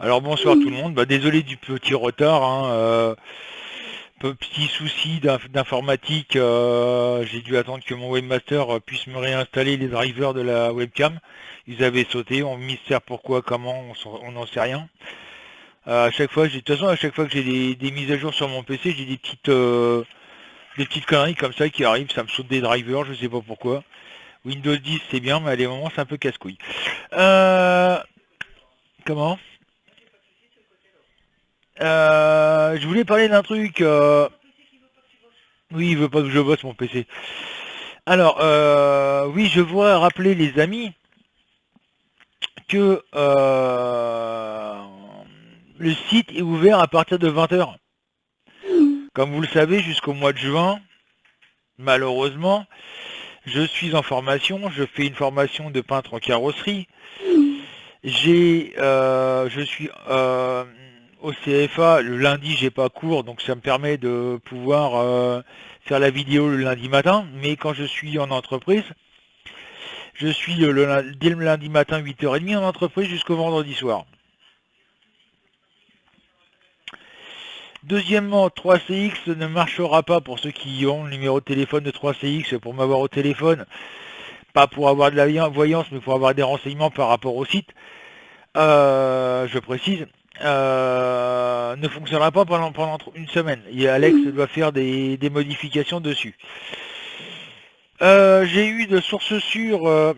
Alors bonsoir tout le monde, bah, désolé du petit retard, hein, petit souci d'informatique, j'ai dû attendre que mon webmaster puisse me réinstaller les drivers de la webcam. Ils avaient sauté, on mystère pourquoi, comment, on n'en sait rien. À chaque fois, de toute façon, à chaque fois que j'ai des mises à jour sur mon PC, j'ai des petites conneries comme ça qui arrivent, ça me saute des drivers, je sais pas pourquoi. Windows 10 c'est bien, mais à des moments c'est un peu casse-couille. Euh, comment je voulais parler d'un truc. Oui, il veut pas que je bosse mon PC. Alors, oui, je voudrais rappeler les amis que le site est ouvert à partir de 20 h. Comme vous le savez, jusqu'au mois de juin, malheureusement, je suis en formation. Je fais une formation de peintre en carrosserie. Je suis au CFA le lundi, j'ai pas cours, donc ça me permet de pouvoir faire la vidéo le lundi matin. Mais quand je suis en entreprise, je suis dès le lundi matin 8h30 en entreprise jusqu'au vendredi soir. Deuxièmement, 3CX ne marchera pas pour ceux qui ont le numéro de téléphone de 3CX pour m'avoir au téléphone, pas pour avoir de la voyance, mais pour avoir des renseignements par rapport au site. Je précise, ne fonctionnera pas pendant une semaine. Et Alex doit faire des modifications dessus. J'ai eu de sources sûres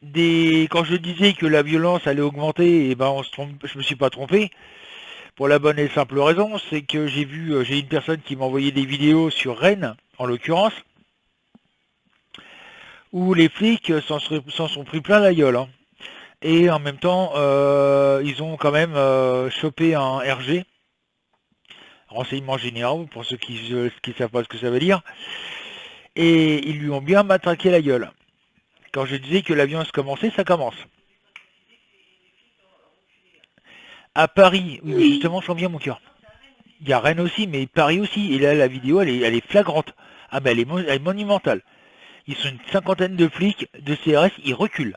quand je disais que la violence allait augmenter, et ben je me suis pas trompé. Pour la bonne et simple raison, c'est que j'ai une personne qui m'a envoyé des vidéos sur Rennes, en l'occurrence, où les flics s'en sont pris plein la gueule, hein. Et en même temps, ils ont quand même chopé un RG, renseignements généraux, pour ceux qui savent pas ce que ça veut dire, et ils lui ont bien matraqué la gueule. Quand je disais que la violence commençait, ça commence. À Paris, oui, justement, je sens bien mon cœur. Il y a Rennes aussi, mais Paris aussi. Et là, la vidéo, elle est flagrante. Ah ben, elle est monumentale. Ils sont une cinquantaine de flics de CRS, ils reculent.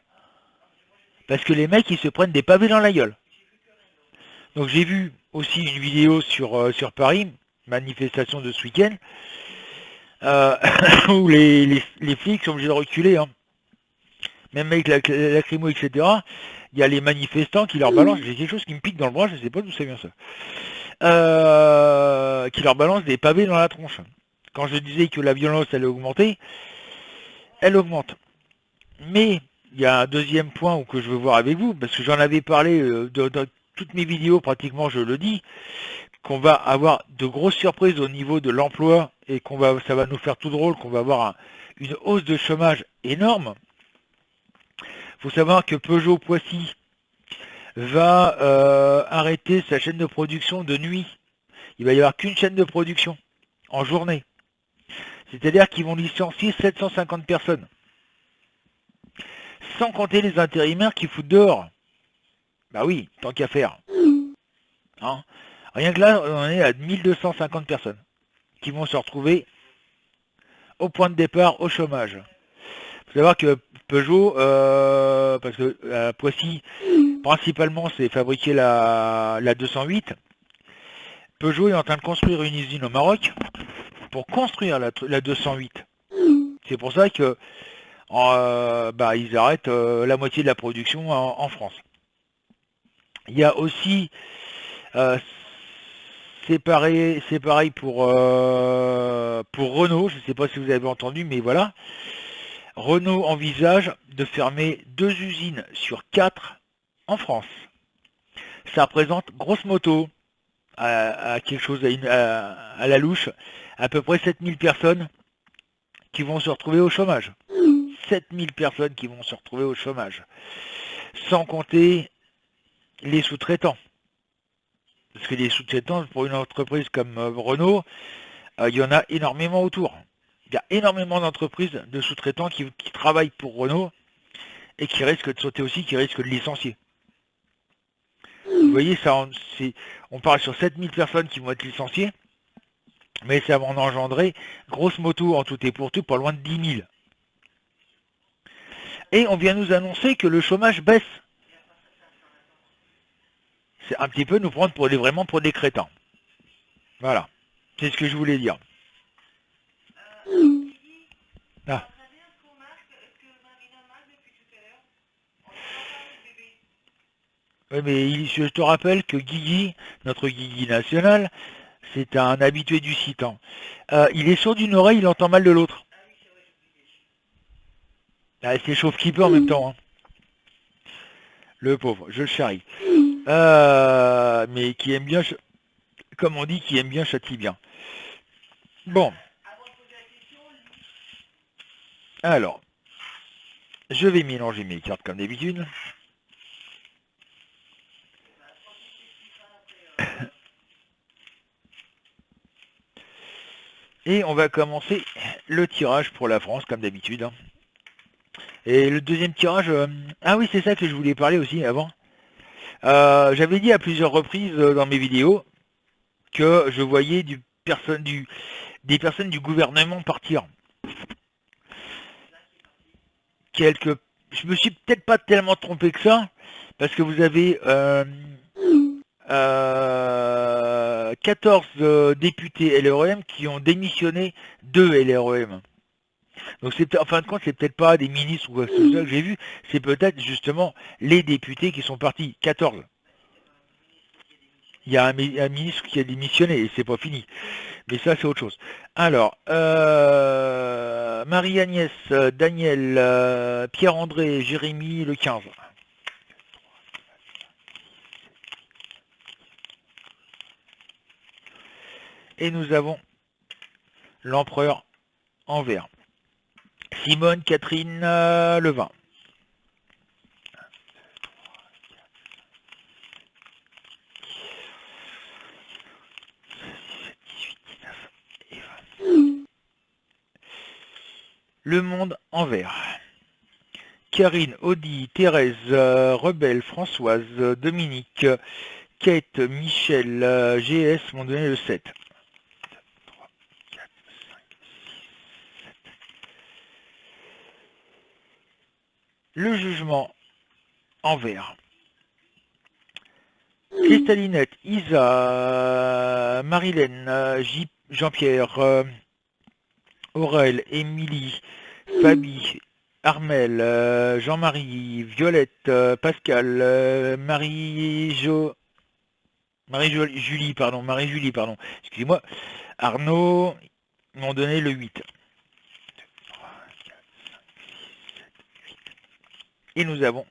Parce que les mecs, ils se prennent des pavés dans la gueule. Donc j'ai vu aussi une vidéo sur Paris, manifestation de ce week-end, où les flics sont obligés de reculer, hein. Même avec la lacrymo, etc. Il y a les manifestants qui leur balancent, j'ai quelque chose qui me pique dans le bras, je sais pas d'où ça vient ça, qui leur balancent des pavés dans la tronche. Quand je disais que la violence allait augmenter, elle augmente. Mais il y a un deuxième point que je veux voir avec vous, parce que j'en avais parlé dans toutes mes vidéos, pratiquement je le dis, qu'on va avoir de grosses surprises au niveau de l'emploi et ça va nous faire tout drôle, qu'on va avoir une hausse de chômage énorme. Il faut savoir que Peugeot Poissy va arrêter sa chaîne de production de nuit. Il va y avoir qu'une chaîne de production en journée. C'est-à-dire qu'ils vont licencier 750 personnes. Sans compter les intérimaires qui foutent dehors. Bah oui, tant qu'à faire. Hein. Rien que là, on est à 1250 personnes qui vont se retrouver au point de départ au chômage. Il faut savoir que Peugeot, parce que Poissy, principalement, c'est fabriquer la 208. Peugeot est en train de construire une usine au Maroc pour construire la 208. C'est pour ça que ils arrêtent la moitié de la production en France. Il y a aussi, c'est pareil pour Renault, je ne sais pas si vous avez entendu, mais voilà. Renault envisage de fermer 2 usines sur 4 en France. Ça représente, grosse moto, à quelque chose à la louche, à peu près 7000 personnes qui vont se retrouver au chômage. 7000 personnes qui vont se retrouver au chômage. Sans compter les sous-traitants. Parce que les sous-traitants, pour une entreprise comme Renault, il y en a énormément autour. Il y a énormément d'entreprises de sous-traitants qui travaillent pour Renault et qui risquent de sauter aussi, qui risquent de licencier. Vous voyez, on parle sur 7000 personnes qui vont être licenciées, mais ça va en engendrer, grosse moto en tout et pour tout, pas loin de 10 000. Et on vient nous annoncer que le chômage baisse. c'est un petit peu nous prendre pour vraiment pour des crétins. Voilà, c'est ce que je voulais dire. Ah. Oui, mais je te rappelle que Guigui, notre Guigui national, c'est un habitué du site, hein. Il est sourd d'une oreille, il entend mal de l'autre. Ah, c'est chauffe qui peut en même temps, hein. Le pauvre, je le charrie. Mais qui aime bien, comme on dit, qui aime bien châtie bien. Bon, alors, je vais mélanger mes cartes comme d'habitude. Et on va commencer le tirage pour la France, comme d'habitude, hein. Et le deuxième tirage... ah oui, c'est ça que je voulais parler aussi avant. J'avais dit à plusieurs reprises dans mes vidéos que je voyais des personnes du gouvernement partir. Je me suis peut-être pas tellement trompé que ça, parce que vous avez 14 députés LREM qui ont démissionné de LREM. Donc en fin de compte, c'est peut-être pas des ministres ou quoi que ce soit que j'ai vu, c'est peut-être justement les députés qui sont partis. 14. Il y a un ministre qui a démissionné et c'est pas fini. Mais ça, c'est autre chose. Alors, Marie-Agnès, Daniel, Pierre-André, Jérémy, le 15. Et nous avons l'empereur en vert. Simone, Catherine, le 20. Le monde en vert. Karine, Audi, Thérèse, Rebelle, Françoise, Dominique, Kate, Michel, GS m'ont donné le 7. 3, 4, 5, 6, 7. Le jugement en vert. Cristalinette, Isa, Marilène, Jean-Pierre, Aurel, Émilie, Fabi, Armel, Jean-Marie, Violette, Pascal, Marie-Julie, pardon, excusez-moi, Arnaud, m'ont donné le 8. 2, 3, 4, 5, 6, 7, 8. Et nous avons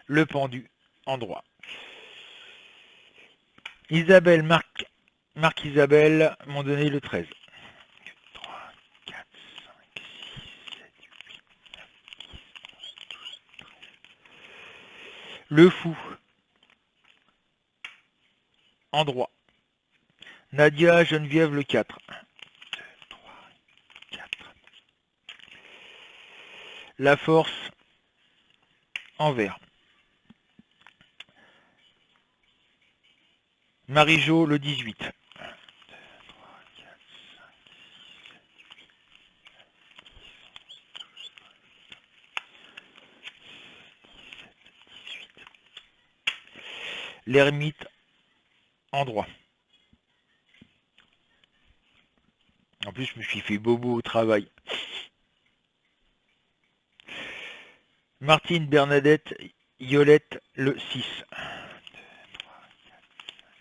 le pendu en droit. Isabelle, Marc Isabelle m'ont donné le 13. 2, 3, 4, 5, 6, 7, 8, 9, 10, 11, 12, 13. Le fou en droit. Nadia, Geneviève, le 4. 1, 2, 3, 4. La force en vert. Marie-Jo, le 18. 1, 2, 3, 4, 5, 6, 7, 8, 9, 10, 11, 12, 13, 17, 18. L'ermite en droit. En plus, je me suis fait bobo au travail. Martine, Bernadette, Yolette, le 6. 1, 2, 3, 4, 5,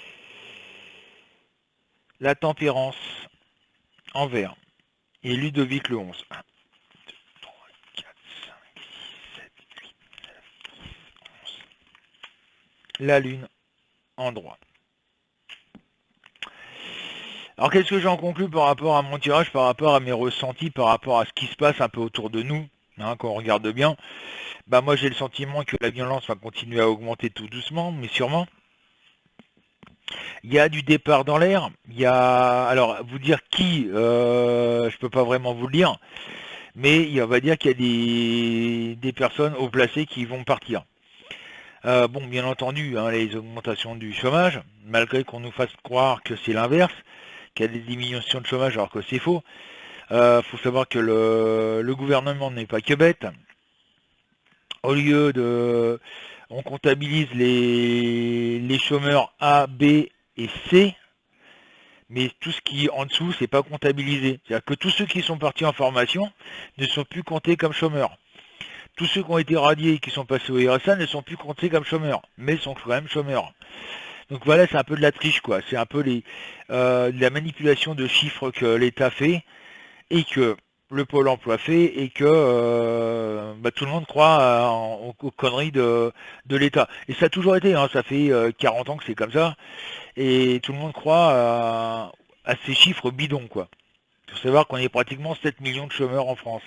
6. La tempérance en vert. Et Ludovic, le 11. 1, 2, 3, 4, 5, 6, 7, 8, 9, 10, 11. La lune en droit. Alors qu'est-ce que j'en conclus par rapport à mon tirage, par rapport à mes ressentis, par rapport à ce qui se passe un peu autour de nous, hein, quand on regarde bien. Bah moi j'ai le sentiment que la violence va continuer à augmenter tout doucement, mais sûrement. Il y a du départ dans l'air. Il y a, alors vous dire qui, je peux pas vraiment vous le dire, mais on va dire qu'il y a des personnes haut placées qui vont partir. Bon, bien entendu, hein, les augmentations du chômage, malgré qu'on nous fasse croire que c'est l'inverse, qu'il y a des diminutions de chômage alors que c'est faux. Faut savoir que le gouvernement n'est pas que bête. Au lieu de, on comptabilise les chômeurs A, B et C, mais tout ce qui est en dessous, c'est pas comptabilisé. C'est-à-dire que tous ceux qui sont partis en formation ne sont plus comptés comme chômeurs. Tous ceux qui ont été radiés et qui sont passés au RSA ne sont plus comptés comme chômeurs, mais sont quand même chômeurs. Donc voilà, c'est un peu de la triche, quoi. C'est un peu de la manipulation de chiffres que l'État fait et que le Pôle emploi fait et que tout le monde croit aux conneries de l'État. Et ça a toujours été, hein, ça fait 40 ans que c'est comme ça, et tout le monde croit à ces chiffres bidons, quoi. Il faut savoir qu'on est pratiquement 7 millions de chômeurs en France.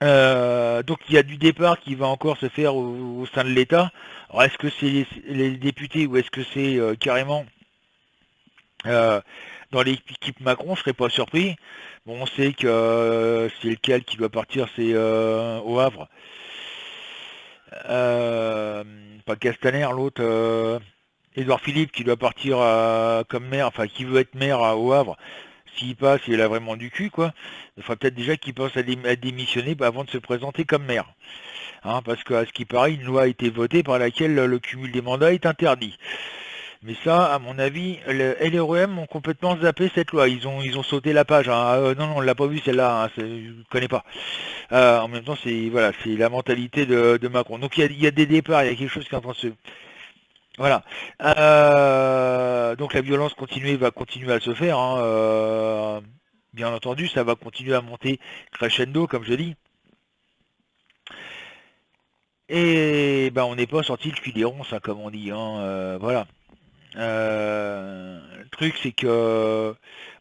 Donc il y a du départ qui va encore se faire au sein de l'État. Alors est-ce que c'est les députés ou est-ce que c'est carrément euh, dans l'équipe Macron? Je serais pas surpris. Bon, on sait que c'est lequel qui doit partir, c'est au Havre. Pas Castaner, l'autre, Édouard Philippe qui doit partir comme maire, enfin qui veut être maire au Havre. S'il passe, il a vraiment du cul, quoi. Il faudrait peut-être déjà qu'il pense à démissionner avant de se présenter comme maire. Hein, parce qu'à ce qui paraît, une loi a été votée par laquelle le cumul des mandats est interdit. Mais ça, à mon avis, le LREM ont complètement zappé cette loi. Ils ont sauté la page. Hein. Non, non, on l'a pas vu celle-là. Hein. Je ne connais pas. En même temps, c'est voilà, c'est la mentalité de Macron. Donc il y a des départs, il y a quelque chose qui est en train de se... Voilà. Donc la violence continue va continuer à se faire. Hein. Bien entendu, ça va continuer à monter crescendo, comme je dis. Et ben on n'est pas sorti le cul des ronces, hein, comme on dit. Hein. Voilà. Le truc, c'est que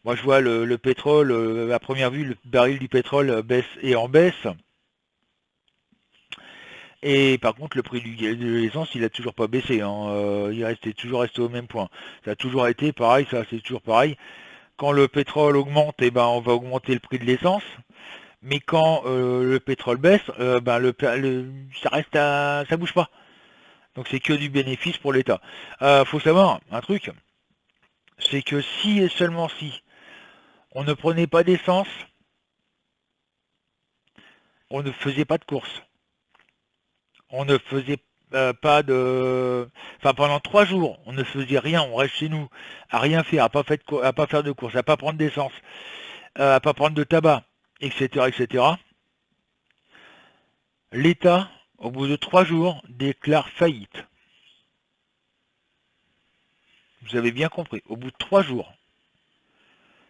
moi je vois le pétrole, à première vue, le baril du pétrole baisse et en baisse. Et par contre, le prix de l'essence, il a toujours pas baissé. Hein. Il toujours resté au même point. Ça a toujours été pareil, ça c'est toujours pareil. Quand le pétrole augmente, eh ben, on va augmenter le prix de l'essence. Mais quand le pétrole baisse, ça reste ça bouge pas. Donc c'est que du bénéfice pour l'État. Faut savoir un truc, c'est que si et seulement si on ne prenait pas d'essence, on ne faisait pas de course. On ne faisait pas de... Enfin, pendant 3 jours, on ne faisait rien, on reste chez nous, à rien faire, à pas faire de course, à pas prendre d'essence, à pas prendre de tabac, etc., etc. L'État, au bout de 3 jours, déclare faillite. Vous avez bien compris, au bout de 3 jours,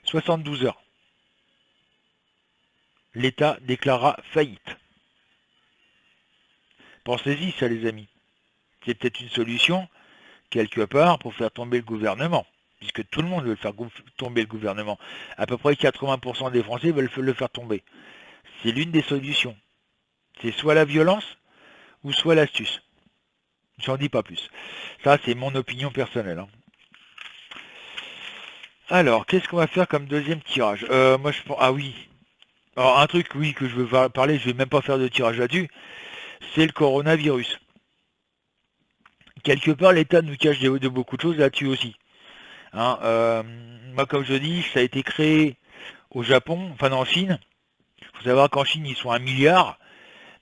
72 heures, l'État déclarera faillite. Pensez-y, ça, les amis. C'est peut-être une solution, quelque part, pour faire tomber le gouvernement. Puisque tout le monde veut faire tomber le gouvernement. À peu près 80% des Français veulent le faire tomber. C'est l'une des solutions. C'est soit la violence, ou soit l'astuce. J'en dis pas plus. Ça, c'est mon opinion personnelle. Hein. Alors, qu'est-ce qu'on va faire comme deuxième tirage? Moi, je pense... Ah oui. Alors, un truc, oui, que je veux parler, je vais même pas faire de tirage là-dessus, c'est le coronavirus. Quelque part, l'État nous cache de beaucoup de choses là-dessus aussi. Hein, moi, comme je dis, ça a été créé au Japon, enfin en Chine. Il faut savoir qu'en Chine, ils sont 1 milliard.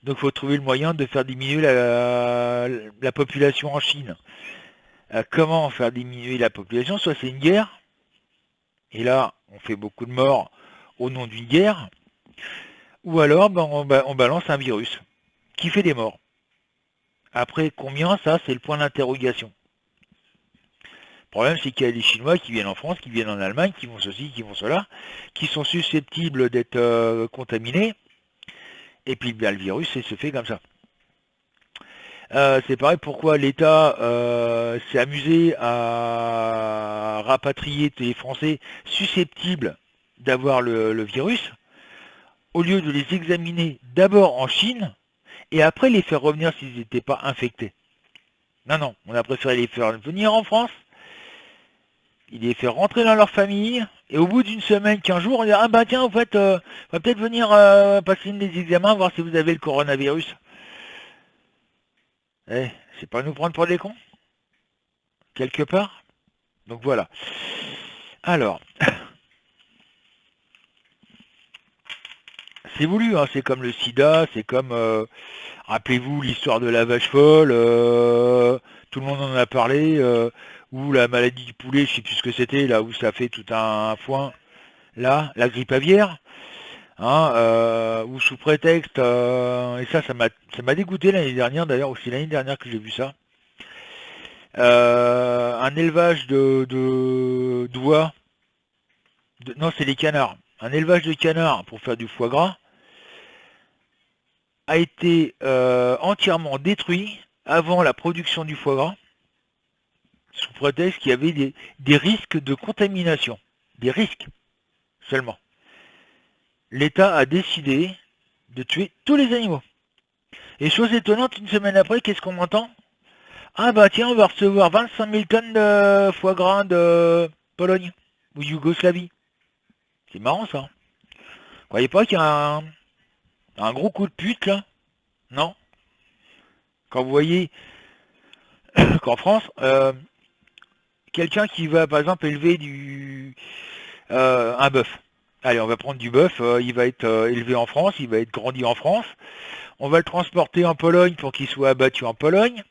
Donc, il faut trouver le moyen de faire diminuer la population en Chine. Comment faire diminuer la population? Soit c'est une guerre, et là, on fait beaucoup de morts au nom d'une guerre, ou alors on balance un virus qui fait des morts. Après, combien, ça, c'est le point d'interrogation. Le problème, c'est qu'il y a des Chinois qui viennent en France, qui viennent en Allemagne, qui vont ceci, qui vont cela, qui sont susceptibles d'être contaminés, et puis bien, le virus, il se fait comme ça. C'est pareil, pourquoi l'État s'est amusé à rapatrier les Français susceptibles d'avoir le virus, au lieu de les examiner d'abord en Chine, et après les faire revenir s'ils n'étaient pas infectés. Non, non, on a préféré les faire venir en France, les faire rentrer dans leur famille, et au bout d'une semaine, 15 jours, on dit, ah bah tiens, en fait, on va peut-être venir passer des examens, voir si vous avez le coronavirus. Eh, c'est pas nous prendre pour des cons, quelque part. Donc voilà. Alors, c'est voulu, hein, c'est comme le sida, c'est comme... Rappelez-vous l'histoire de la vache folle, tout le monde en a parlé, ou la maladie du poulet, je sais plus ce que c'était, là où ça fait tout un foin, là, la grippe aviaire, hein, ou sous prétexte, et ça m'a dégoûté l'année dernière, d'ailleurs, aussi l'année dernière que j'ai vu ça, un élevage d'oies, non c'est les canards, un élevage de canards pour faire du foie gras, a été entièrement détruit avant la production du foie gras, sous prétexte qu'il y avait des risques de contamination. Des risques seulement. L'État a décidé de tuer tous les animaux. Et chose étonnante, une semaine après, qu'est-ce qu'on entend? Ah bah tiens, on va recevoir 25 000 tonnes de foie gras de Pologne ou Yougoslavie. C'est marrant ça. Vous croyez pas qu'il y a un gros coup de pute là? Non? Quand vous voyez qu'en France, quelqu'un qui va par exemple élever un bœuf. Allez, on va prendre du bœuf, il va être élevé en France, il va être grandi en France. On va le transporter en Pologne pour qu'il soit abattu en Pologne.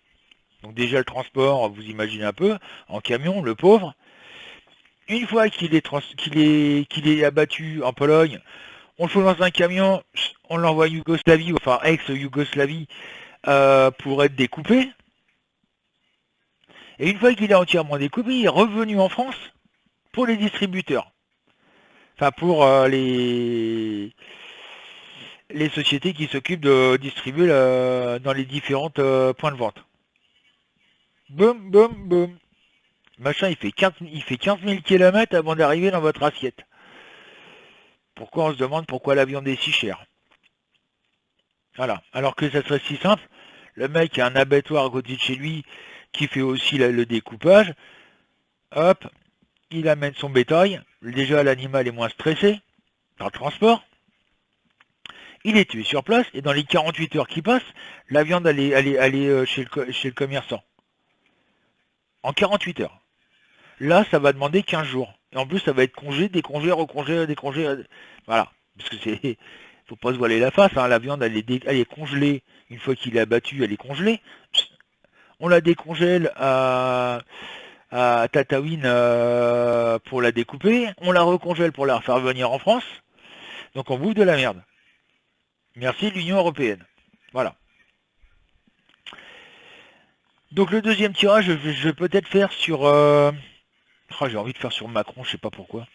Donc déjà le transport, vous imaginez un peu, en camion, le pauvre. Une fois qu'il est abattu en Pologne, on le fout dans un camion, on l'envoie à Yougoslavie, enfin ex-Yougoslavie, pour être découpé. Et une fois qu'il est entièrement découpé, il est revenu en France pour les distributeurs. Enfin pour les sociétés qui s'occupent de distribuer dans les différentes points de vente. Boum, boum, boum. Machin, il fait 15 000 km avant d'arriver dans votre assiette. Pourquoi on se demande pourquoi la viande est si chère? Voilà. Alors que ça serait si simple, le mec a un abattoir à côté de chez lui qui fait aussi le découpage. Hop, il amène son bétail. Déjà, l'animal est moins stressé par le transport. Il est tué sur place et dans les 48 heures qui passent, la viande elle est chez le commerçant. En 48 heures. Là, ça va demander 15 jours. Et en plus, ça va être congé, décongé, recongé, décongé. Voilà. Parce que c'est. Faut pas se voiler la face, hein. La viande, elle est congelée. Une fois qu'il est abattu, elle est congelée. On la décongèle à Tataouine pour la découper. On la recongèle pour la faire venir en France. Donc on bouffe de la merde. Merci l'Union Européenne. Voilà. Donc le deuxième tirage, je vais peut-être faire sur... Oh, j'ai envie de faire sur Macron, je sais pas pourquoi.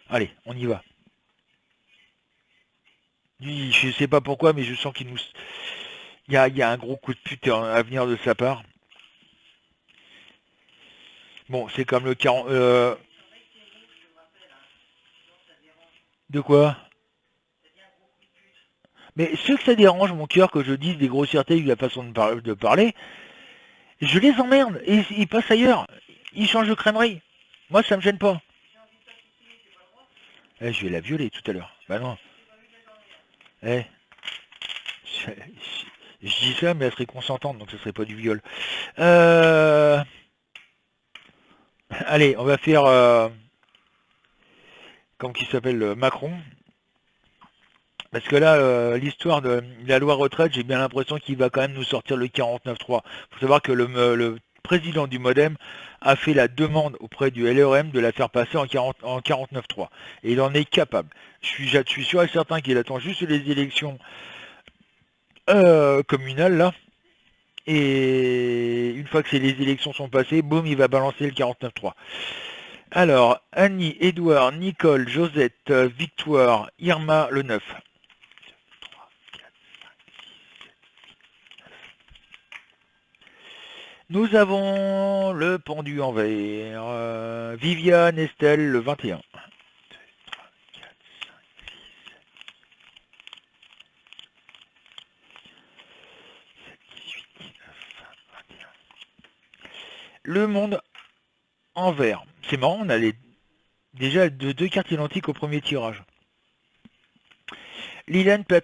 Allez, on y va. Lui, je sais pas pourquoi, mais je sens qu'il nous... Il y a un gros coup de pute à venir de sa part. Bon, c'est comme le 40... De quoi? Mais ceux que ça dérange, mon cœur, que je dise des grossièretés ou la façon de parler, je les emmerde et ils passent ailleurs. Ils changent de crèmerie. Moi, ça me gêne pas. Eh, je vais la violer tout à l'heure. Bah non. Eh, je, je dis ça, mais elle serait consentante, donc ce serait pas du viol. Allez, on va faire... comment il s'appelle, Macron. Parce que là, l'histoire de la loi retraite, j'ai bien l'impression qu'il va quand même nous sortir le 49.3. Il faut savoir que le président du MoDem a fait la demande auprès du LRM de la faire passer en 49.3. Et il en est capable. Je suis sûr et certain qu'il attend juste les élections communales, là. Et une fois que les élections sont passées, boum, il va balancer le 49.3. Alors, Annie, Édouard, Nicole, Josette, Victoire, Irma, le 9. Nous avons le pendu en verre, Viviane, Estelle, le 21. Le monde en vert. C'est marrant, on a déjà deux cartes identiques au premier tirage. Linette,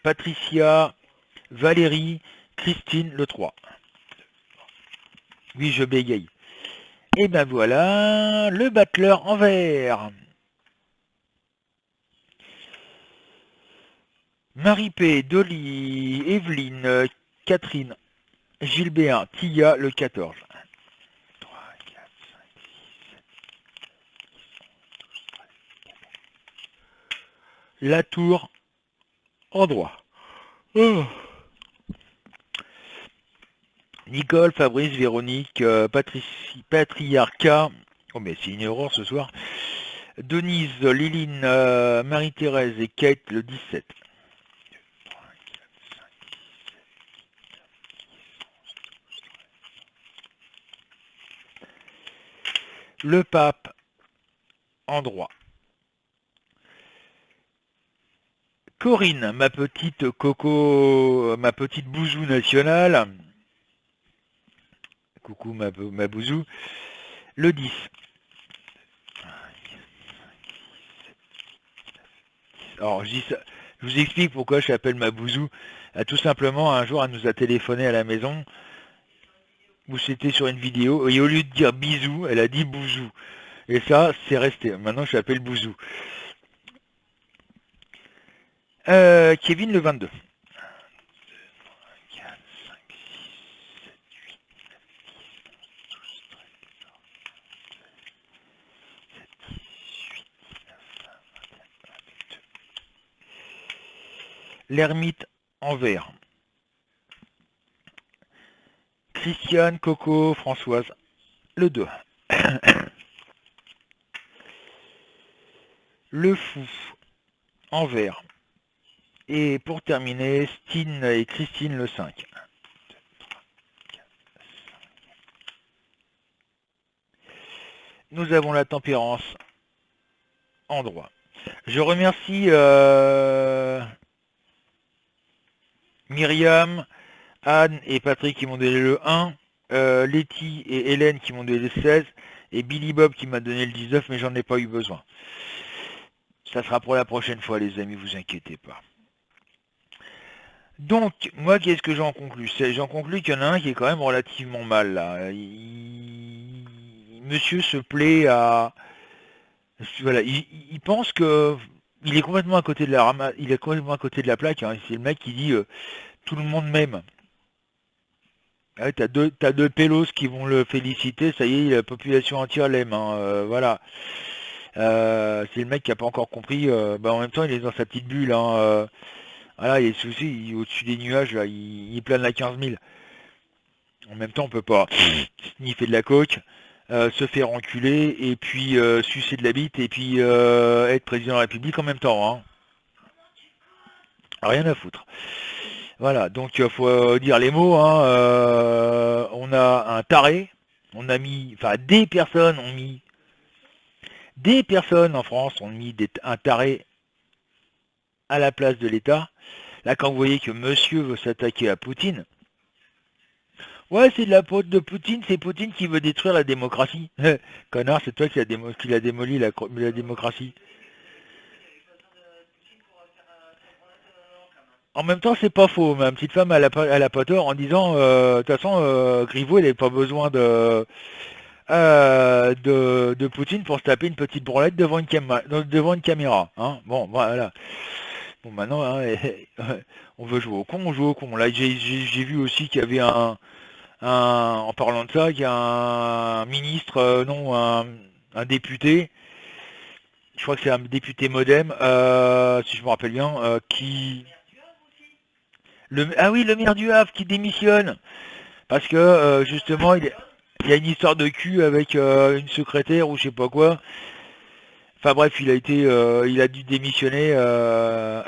Patricia, Valérie, Christine, le 3. Oui, je bégaye. Et ben voilà, le battleur en vert. Marie-P, Dolly, Evelyne, Catherine, Gilbert, Tia, le 14. 3, 4, 5, 6, La Tour, endroit. Oh. Nicole, Fabrice, Véronique, Patriarcat. Oh mais c'est une erreur ce soir. Denise, Liline, Marie-Thérèse et Kate le 17. Le pape, endroit. Corinne, ma petite coco, ma petite bouzou nationale. Coucou ma bouzou. Le 10. Alors je vous explique pourquoi je l'appelle ma bouzou. Tout simplement, un jour, elle nous a téléphoné à la maison, où c'était sur une vidéo, et au lieu de dire bisou, elle a dit bouzou. Et ça, c'est resté. Maintenant, je l'appelle bouzou. Kevin, le 22. L'ermite en vert. Christiane, Coco, Françoise, le 2. Le fou, en vert. Et pour terminer, Stine et Christine, le 5. Nous avons la tempérance, en droit. Je remercie Myriam, Anne et Patrick qui m'ont donné le 1, Letty et Hélène qui m'ont donné le 16, et Billy Bob qui m'a donné le 19, mais j'en ai pas eu besoin. Ça sera pour la prochaine fois, les amis, vous inquiétez pas. Donc, moi, qu'est-ce que j'en conclus? J'en conclus qu'il y en a un qui est quand même relativement mal, là. Monsieur se plaît à... Voilà, il pense que... Il est complètement à côté de la plaque, hein. C'est le mec qui dit tout le monde m'aime. Ouais, t'as deux pélos qui vont le féliciter, ça y est, la population entière l'aime, hein, voilà. C'est le mec qui a pas encore compris, en même temps il est dans sa petite bulle, hein, voilà, il est souci, il est au-dessus des nuages, là, il plane à 15 000. En même temps on peut pas sniffer de la coke, se faire enculer, et puis sucer de la bite, et puis être président de la République en même temps, hein. Rien à foutre. Voilà, donc il faut dire les mots, hein, on a un taré, on a mis, enfin des personnes en France ont mis un taré à la place de l'État. Là, quand vous voyez que monsieur veut s'attaquer à Poutine, ouais, c'est de la faute de Poutine, c'est Poutine qui veut détruire la démocratie. Connard, c'est toi qui a démoli la démocratie. En même temps, c'est pas faux. Ma petite femme, elle a pas tort en disant, de toute façon, Griveaux, il n'avait pas besoin de Poutine pour se taper une petite branlette devant une caméra. Hein. Bon, voilà. Bon, maintenant, hein, on veut jouer au con, on joue au con. Là, j'ai vu aussi qu'il y avait en parlant de ça, qu'il y a un ministre, non, un député, je crois que c'est un député MoDem, si je me rappelle bien, ah oui, le maire du Havre qui démissionne, parce que justement, il y a une histoire de cul avec une secrétaire ou je sais pas quoi. Enfin bref, il a dû démissionner à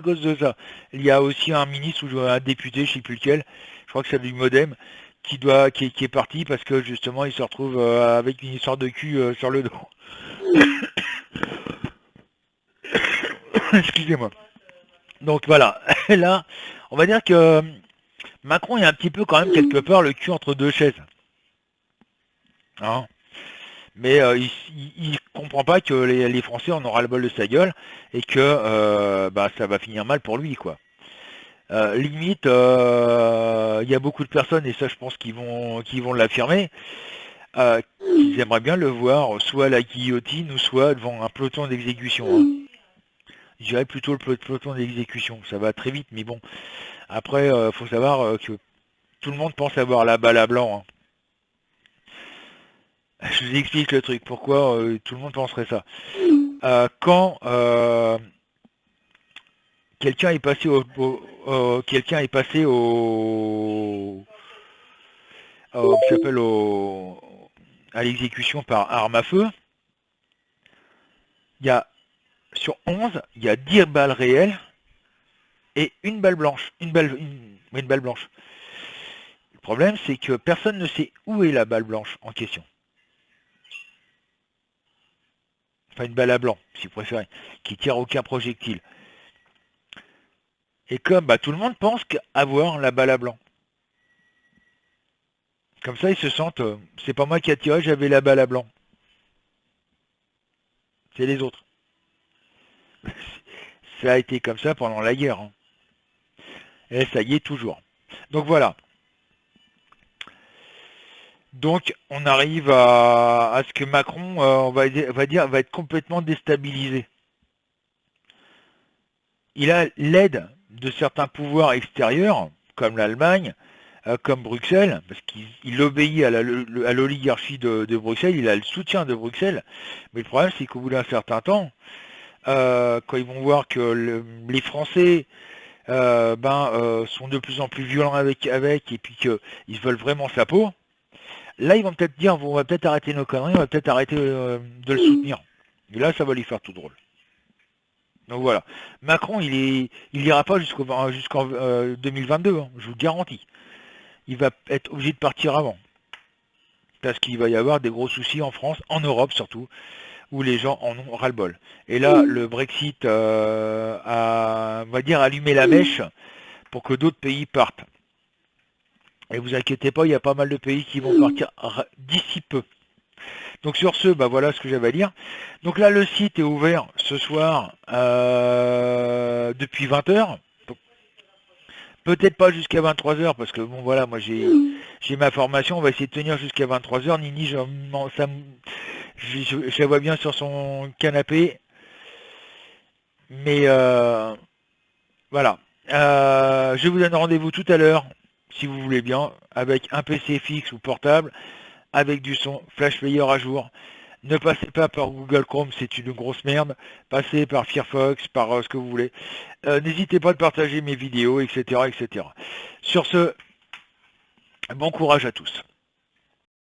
cause de ça. Il y a aussi un ministre ou un député, je sais plus lequel, je crois que c'est du MoDem, qui est parti parce que justement il se retrouve avec une histoire de cul sur le dos. Excusez-moi. Donc voilà, là, on va dire que Macron est un petit peu quand même quelque part le cul entre deux chaises. Hein, mais il comprend pas que les Français en aura le bol de sa gueule et que ça va finir mal pour lui, quoi. Limite, il y a beaucoup de personnes, et ça je pense qu'ils vont l'affirmer, qu'ils aimeraient bien le voir soit à la guillotine ou soit devant un peloton d'exécution, hein. Je dirais plutôt le peloton d'exécution. Ça va très vite, mais bon. Après, faut savoir que tout le monde pense avoir la balle à blanc, hein. Je vous explique le truc. Pourquoi tout le monde penserait ça. Quand quelqu'un est passé quelqu'un est passé s'appelle à l'exécution par arme à feu, il y a sur 11, il y a 10 balles réelles et une balle blanche. Une balle blanche. Le problème, c'est que personne ne sait où est la balle blanche en question. Enfin, une balle à blanc, si vous préférez, qui tire aucun projectile. Et comme tout le monde pense avoir la balle à blanc. Comme ça, ils se sentent, c'est pas moi qui a tiré, j'avais la balle à blanc. C'est les autres. Ça a été comme ça pendant la guerre, hein. Et ça y est toujours. Donc voilà. Donc on arrive à ce que Macron, on va dire, va être complètement déstabilisé. Il a l'aide de certains pouvoirs extérieurs, comme l'Allemagne, comme Bruxelles, parce qu'il obéit à l'oligarchie de Bruxelles, il a le soutien de Bruxelles. Mais le problème, c'est qu'au bout d'un certain temps, quand ils vont voir que les Français sont de plus en plus violents avec et puis qu'ils veulent vraiment sa peau, là ils vont peut-être dire on va peut-être arrêter nos conneries, on va peut-être arrêter de le soutenir. Et là ça va lui faire tout drôle. Donc voilà. Macron il ira pas jusqu'en 2022, hein, je vous le garantis. Il va être obligé de partir avant. Parce qu'il va y avoir des gros soucis en France, en Europe surtout, où les gens en ont ras-le-bol. Et là, le Brexit a, on va dire, allumé la mèche pour que d'autres pays partent. Et vous inquiétez pas, il y a pas mal de pays qui vont partir d'ici peu. Donc sur ce, voilà ce que j'avais à dire. Donc là, le site est ouvert ce soir depuis 20h. Peut-être pas jusqu'à 23h, parce que bon voilà, moi j'ai ma formation, on va essayer de tenir jusqu'à 23h. Nini, je la vois bien sur son canapé. Mais voilà. Je vous donne rendez-vous tout à l'heure, si vous voulez bien, avec un PC fixe ou portable, avec du son, Flash Player à jour. Ne passez pas par Google Chrome, c'est une grosse merde. Passez par Firefox, par ce que vous voulez. N'hésitez pas à partager mes vidéos, etc., etc. Sur ce, bon courage à tous.